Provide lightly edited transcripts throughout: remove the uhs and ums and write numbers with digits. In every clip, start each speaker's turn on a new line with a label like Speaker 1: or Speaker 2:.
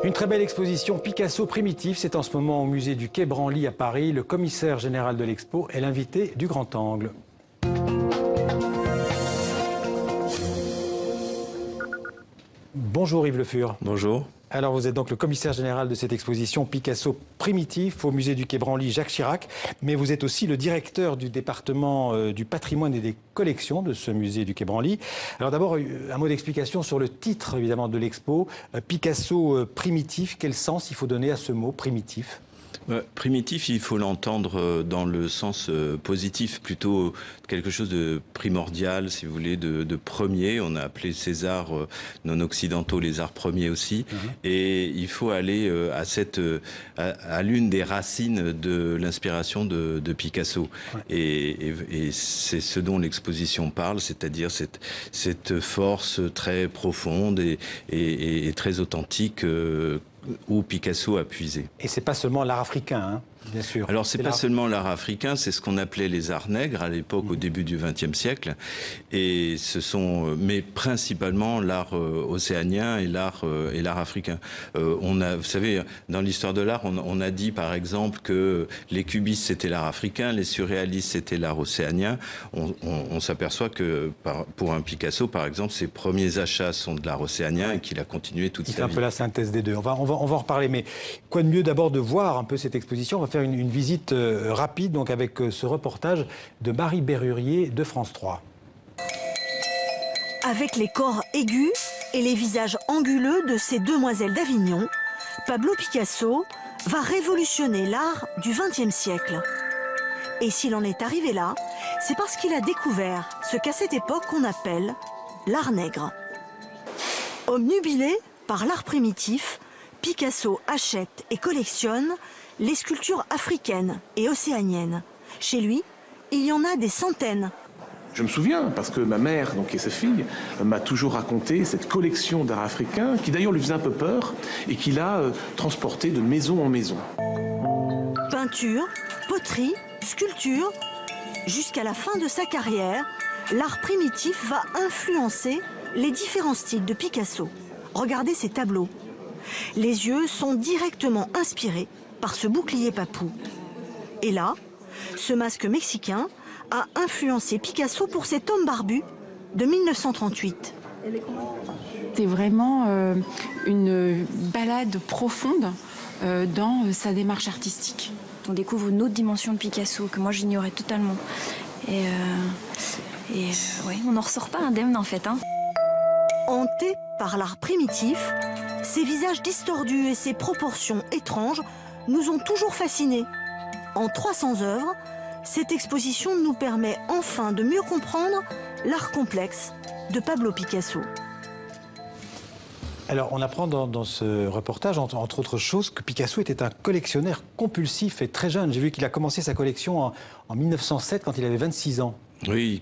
Speaker 1: Une très belle exposition Picasso primitif, c'est en ce moment au musée du Quai Branly à Paris. Le commissaire général de l'expo est l'invité du Grand Angle. Bonjour Yves Le Fur.
Speaker 2: Bonjour.
Speaker 1: Alors vous êtes donc le commissaire général de cette exposition Picasso primitif au musée du Quai Branly Jacques Chirac, mais vous êtes aussi le directeur du département du patrimoine et des collections de ce musée du Quai Branly. Alors d'abord un mot d'explication sur le titre évidemment de l'expo, Picasso primitif. Quel sens il faut donner à ce mot primitif ?
Speaker 2: Primitif, il faut l'entendre dans le sens positif, plutôt quelque chose de primordial, si vous voulez, de premier. On a appelé ces arts non occidentaux les arts premiers aussi. Et il faut aller à l'une des racines de l'inspiration de Picasso. Et c'est ce dont l'exposition parle, c'est-à-dire cette force très profonde et très authentique où Picasso a puisé.
Speaker 1: Et c'est pas seulement l'art africain, hein, bien sûr.
Speaker 2: Alors c'est pas seulement l'art africain, c'est ce qu'on appelait les arts nègres à l'époque, au début du XXe siècle. Et mais principalement l'art océanien et l'art africain. Vous savez, dans l'histoire de l'art, on a dit par exemple que les cubistes c'était l'art africain, les surréalistes c'était l'art océanien. On s'aperçoit que pour un Picasso, par exemple, ses premiers achats sont de l'art océanien et qu'il a continué toute sa vie.
Speaker 1: C'est un peu la synthèse des deux. On va en reparler, mais quoi de mieux d'abord de voir un peu cette exposition. On va faire une visite rapide donc avec ce reportage de Marie Berrurier de France 3.
Speaker 3: Avec les corps aigus et les visages anguleux de ces demoiselles d'Avignon, Pablo Picasso va révolutionner l'art du XXe siècle. Et s'il en est arrivé là, c'est parce qu'il a découvert ce qu'à cette époque on appelle l'art nègre. Obnubilé par l'art primitif, Picasso achète et collectionne les sculptures africaines et océaniennes. Chez lui, il y en a des centaines.
Speaker 4: Je me souviens, parce que ma mère, donc, et sa fille, m'a toujours raconté cette collection d'art africain, qui d'ailleurs lui faisait un peu peur, et qu'il a transporté de maison en maison.
Speaker 3: Peinture, poterie, sculpture, jusqu'à la fin de sa carrière, l'art primitif va influencer les différents styles de Picasso. Regardez ces tableaux. Les yeux sont directement inspirés par ce bouclier papou. Et là, ce masque mexicain a influencé Picasso pour cet homme barbu de 1938.
Speaker 5: C'est vraiment une balade profonde dans sa démarche artistique.
Speaker 6: On découvre une autre dimension de Picasso que moi j'ignorais totalement. Et ouais, on n'en ressort pas indemne en fait.
Speaker 3: Hanté par l'art primitif, ses visages distordus et ses proportions étranges nous ont toujours fascinés. En 300 œuvres, cette exposition nous permet enfin de mieux comprendre l'art complexe de Pablo Picasso.
Speaker 1: Alors, on apprend dans ce reportage, entre autres choses, que Picasso était un collectionneur compulsif et très jeune. J'ai vu qu'il a commencé sa collection en 1907, quand il avait 26 ans.
Speaker 2: Oui,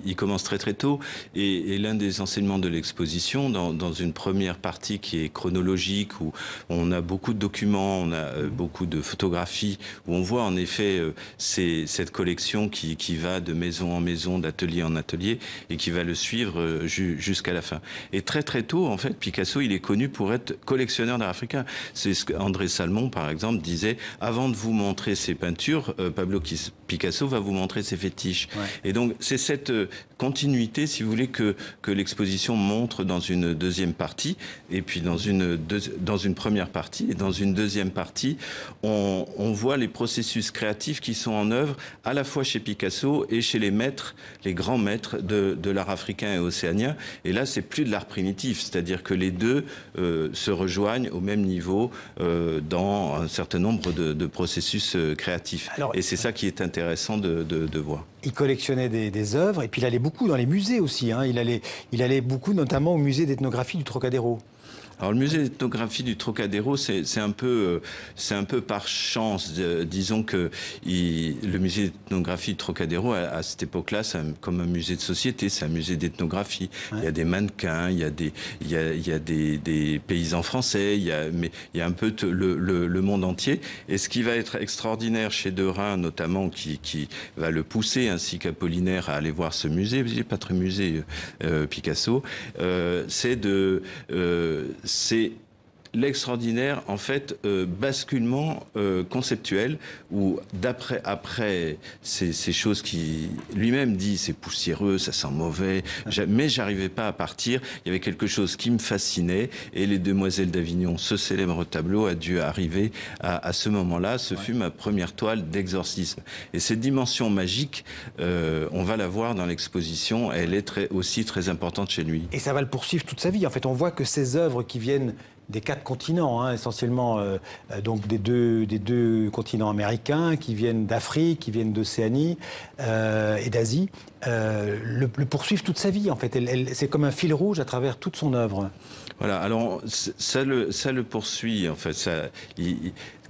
Speaker 2: il commence très très tôt, et l'un des enseignements de l'exposition, dans une première partie qui est chronologique, où on a beaucoup de documents, on a beaucoup de photographies, où on voit en effet cette collection qui va de maison en maison, d'atelier en atelier, et qui va le suivre jusqu'à la fin. Et très très tôt, en fait, Picasso, il est connu pour être collectionneur d'art africain. C'est ce qu'André Salmon, par exemple, disait, avant de vous montrer ses peintures, Pablo Picasso va vous montrer ses fétiches. Et donc c'est cette continuité, si vous voulez, que l'exposition montre dans une deuxième partie, et puis dans une première partie, et dans une deuxième partie, on voit les processus créatifs qui sont en œuvre à la fois chez Picasso et chez les maîtres, les grands maîtres de l'art africain et océanien. Et là, c'est plus de l'art primitif, c'est-à-dire que les deux se rejoignent au même niveau dans un certain nombre de processus créatifs. Et c'est ça qui est intéressant de voir.
Speaker 1: Il collectionnait des œuvres, et puis il allait beaucoup dans les musées aussi. Hein. Il allait beaucoup, notamment au musée d'ethnographie du Trocadéro.
Speaker 2: Alors le musée d'ethnographie du Trocadéro, c'est un peu par chance. Disons que le musée d'ethnographie du Trocadéro, à cette époque-là, c'est comme un musée de société, c'est un musée d'ethnographie. Ouais. Il y a des mannequins, il y a des paysans français, mais il y a un peu le monde entier. Et ce qui va être extraordinaire chez Derain, notamment, qui va le pousser, ainsi qu'Apollinaire, à aller voir ce musée, il n'est pas très musée Picasso, c'est l'extraordinaire, en fait, basculement conceptuel où après ces choses qui lui-même dit c'est poussiéreux, ça sent mauvais, mais j'arrivais pas à partir. Il y avait quelque chose qui me fascinait et les Demoiselles d'Avignon, ce célèbre tableau a dû arriver à ce moment-là. Ce fut ma première toile d'exorcisme. Et cette dimension magique, on va la voir dans l'exposition. Elle est aussi très importante chez lui.
Speaker 1: Et ça va le poursuivre toute sa vie. En fait, on voit que ces œuvres qui viennent des 4 continents, hein, essentiellement donc des deux continents américains, qui viennent d'Afrique, qui viennent d'Océanie et d'Asie, le poursuivent toute sa vie. En fait, c'est comme un fil rouge à travers toute son œuvre.
Speaker 2: Voilà. Alors ça le poursuit. En fait,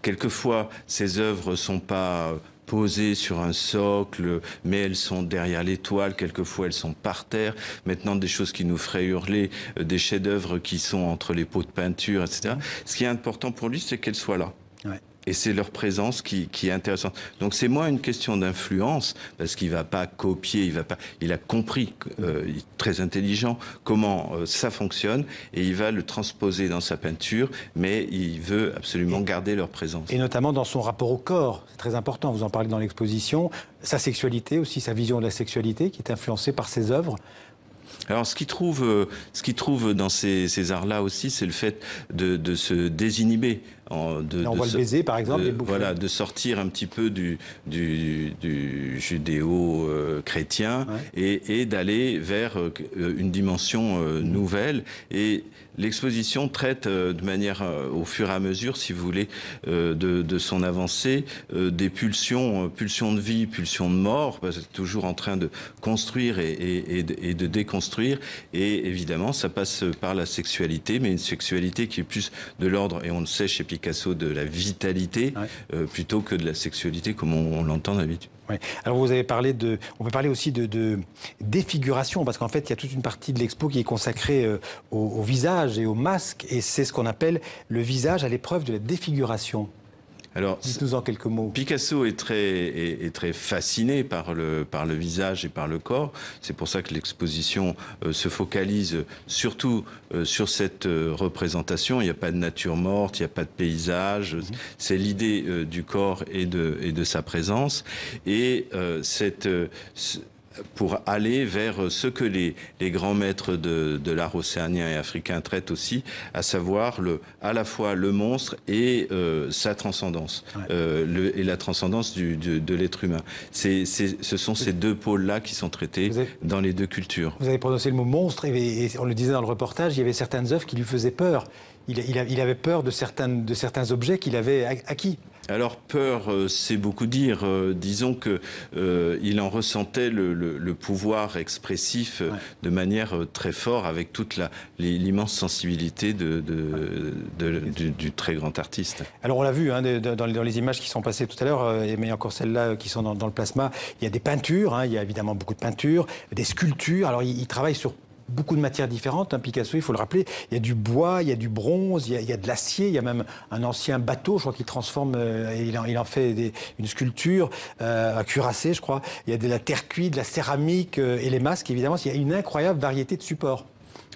Speaker 2: quelquefois, ces œuvres sont pas posées sur un socle, mais elles sont derrière les toiles, quelquefois elles sont par terre. Maintenant, des choses qui nous feraient hurler, des chefs-d'œuvre qui sont entre les pots de peinture, etc. Ce qui est important pour lui, c'est qu'elles soient là. Ouais. Et c'est leur présence qui est intéressante. Donc c'est moins une question d'influence, parce qu'il va pas copier, il a compris, il est très intelligent, comment ça fonctionne, et il va le transposer dans sa peinture, mais il veut absolument garder leur présence.
Speaker 1: Et notamment dans son rapport au corps, c'est très important, vous en parlez dans l'exposition, sa sexualité aussi, sa vision de la sexualité, qui est influencée par ses œuvres.
Speaker 2: Alors, ce qu'il trouve dans ces arts-là aussi, c'est le fait de se désinhiber.
Speaker 1: On voit le baiser, par exemple.
Speaker 2: Voilà, de sortir un petit peu du judéo-chrétien et d'aller vers une dimension nouvelle. Et l'exposition traite de manière, au fur et à mesure, si vous voulez, de son avancée, des pulsions de vie, pulsions de mort, parce que c'est toujours en train de construire et de déconstruire. Et évidemment, ça passe par la sexualité, mais une sexualité qui est plus de l'ordre, et on le sait chez Picasso, de la vitalité, plutôt que de la sexualité comme on l'entend d'habitude.
Speaker 1: Oui. Alors vous avez parlé on peut parler aussi de défiguration, parce qu'en fait il y a toute une partie de l'expo qui est consacrée au visage et au masque, et c'est ce qu'on appelle le visage à l'épreuve de la défiguration. Alors, dites-nous en quelques mots.
Speaker 2: Picasso est très fasciné par le visage et par le corps. C'est pour ça que l'exposition se focalise surtout sur cette représentation. Il n'y a pas de nature morte, il n'y a pas de paysage. C'est l'idée du corps et de sa présence. Et pour aller vers ce que les grands maîtres de l'art océanien et africain traitent aussi, à savoir à la fois le monstre et sa transcendance, et la transcendance de l'être humain. Ce sont ces deux pôles-là qui sont traités dans les deux cultures.
Speaker 1: Vous avez prononcé le mot monstre, et on le disait dans le reportage, il y avait certaines œuvres qui lui faisaient peur. Il avait peur de certains objets qu'il avait acquis.
Speaker 2: Alors peur, c'est beaucoup dire. Disons que il en ressentait le pouvoir expressif de manière très forte, avec toute l'immense sensibilité du très grand artiste.
Speaker 1: Alors on l'a vu dans les images qui sont passées tout à l'heure, mais encore celles-là qui sont dans le plasma, il y a des peintures, il y a évidemment beaucoup de peintures, des sculptures. Alors il travaille sur beaucoup de matières différentes, Picasso, il faut le rappeler. Il y a du bois, il y a du bronze, il y a de l'acier, il y a même un ancien bateau, je crois qu'il transforme, il en fait une sculpture à cuirassé, je crois. Il y a de la terre cuite, de la céramique et les masques, évidemment. Il y a une incroyable variété de supports.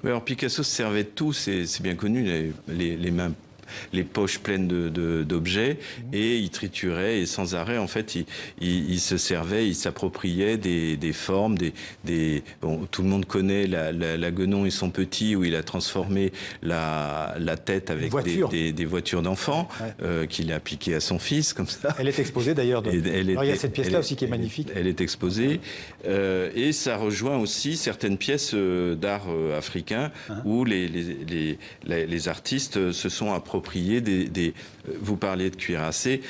Speaker 2: Oui, alors Picasso se servait de tout, c'est bien connu, les mains, les poches pleines d'objets, et il triturait, et sans arrêt, en fait, il se servait, il s'appropriait des formes, bon, tout le monde connaît la Guenon et son petit, où il a transformé la tête avec des voitures d'enfants, qu'il a appliquées à son fils, comme ça.
Speaker 1: Elle est exposée d'ailleurs. Il y a cette pièce-là aussi qui est magnifique.
Speaker 2: Elle est exposée, et ça rejoint aussi certaines pièces d'art africain, où les artistes se sont appropriés vous parliez de cuirassé,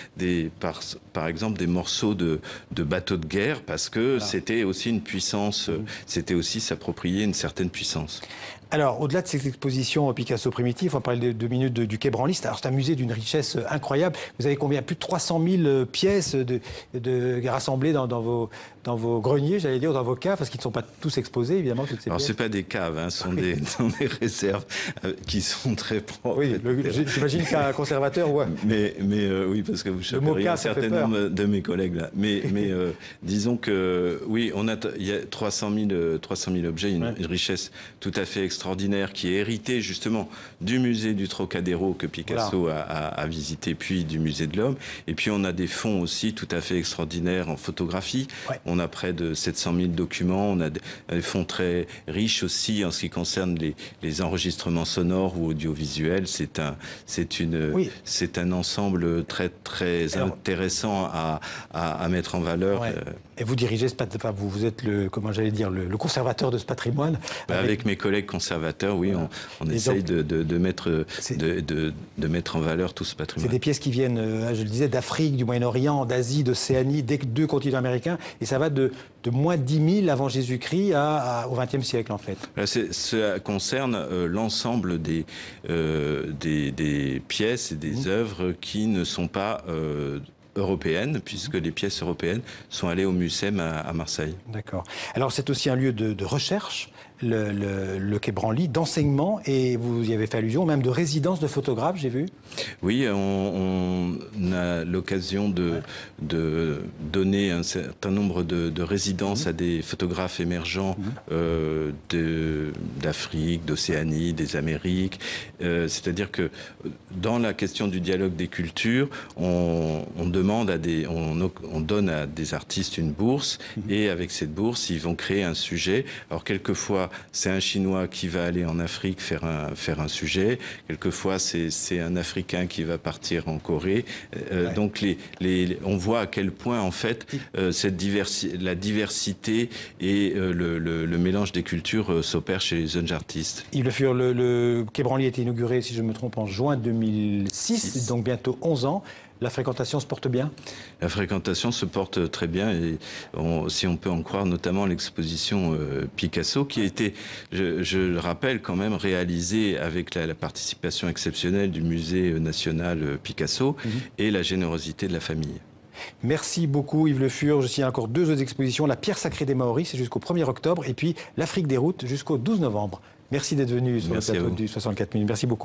Speaker 2: par exemple des morceaux de bateaux de guerre, parce que c'était aussi une puissance, c'était aussi s'approprier une certaine puissance.
Speaker 1: Alors, au-delà de cette exposition Picasso primitif, on parlait de 2 minutes du Quai Branly. Alors, c'est un musée d'une richesse incroyable. Vous avez combien? Plus de 300 000 pièces rassemblées dans vos greniers, j'allais dire, dans vos caves, parce qu'ils ne sont pas tous exposés, évidemment, toutes ces pièces.
Speaker 2: Alors, ce n'est pas des caves, ce sont des réserves qui sont très propres.
Speaker 1: Oui, j'imagine qu'un conservateur... Ouais.
Speaker 2: Mais oui, parce que vous chaperiez un certain nombre de mes collègues là. Mais disons que, oui, il y a 300 000 objets, une richesse tout à fait extraordinaire. extraordinaire qui est hérité justement du musée du Trocadéro que Picasso a visité, puis du musée de l'Homme. Et puis on a des fonds aussi tout à fait extraordinaires en photographie. Ouais. On a près de 700 000 documents. On a des fonds très riches aussi en ce qui concerne les enregistrements sonores ou audiovisuels. C'est un ensemble très intéressant à mettre en valeur.
Speaker 1: Ouais. Et vous dirigez vous êtes le conservateur de ce patrimoine.
Speaker 2: Avec mes collègues conservateurs, oui, on essaye de mettre en valeur tout ce patrimoine.
Speaker 1: C'est des pièces qui viennent, je le disais, d'Afrique, du Moyen-Orient, d'Asie, d'Océanie, des deux continents américains, et ça va de moins 10 000 avant Jésus-Christ au XXe siècle, en fait.
Speaker 2: Ça concerne l'ensemble des pièces et des œuvres qui ne sont pas européennes, puisque les pièces européennes sont allées au Mucem à Marseille.
Speaker 1: D'accord. Alors c'est aussi un lieu de recherche, le Quai Branly, d'enseignement, et vous y avez fait allusion, même de résidence de photographes, j'ai vu.
Speaker 2: Oui, on a l'occasion de donner un certain nombre de résidences à des photographes émergents d'Afrique, d'Océanie, des Amériques. C'est-à-dire que dans la question du dialogue des cultures, on donne à des artistes une bourse, et avec cette bourse, ils vont créer un sujet. Alors quelquefois, c'est un Chinois qui va aller en Afrique faire un sujet. Quelquefois, c'est un Africain qui va partir en Corée. Donc on voit à quel point en fait la diversité et le mélange des cultures s'opère chez les jeunes artistes.
Speaker 1: Yves Le Fur, le Quai Branly a été inauguré, si je ne me trompe, en juin 2006, donc bientôt 11 ans. La fréquentation se porte bien?
Speaker 2: La fréquentation se porte très bien, et si on peut en croire notamment l'exposition Picasso, qui a été, je le rappelle quand même, réalisée avec la participation exceptionnelle du Musée national Picasso et la générosité de la famille.
Speaker 1: Merci beaucoup Yves Le Fur. Je signe encore deux autres expositions. La pierre sacrée des Maoris, c'est jusqu'au 1er octobre, et puis l'Afrique des routes jusqu'au 12 novembre. Merci d'être venu sur le plateau du 64 minutes. Merci beaucoup.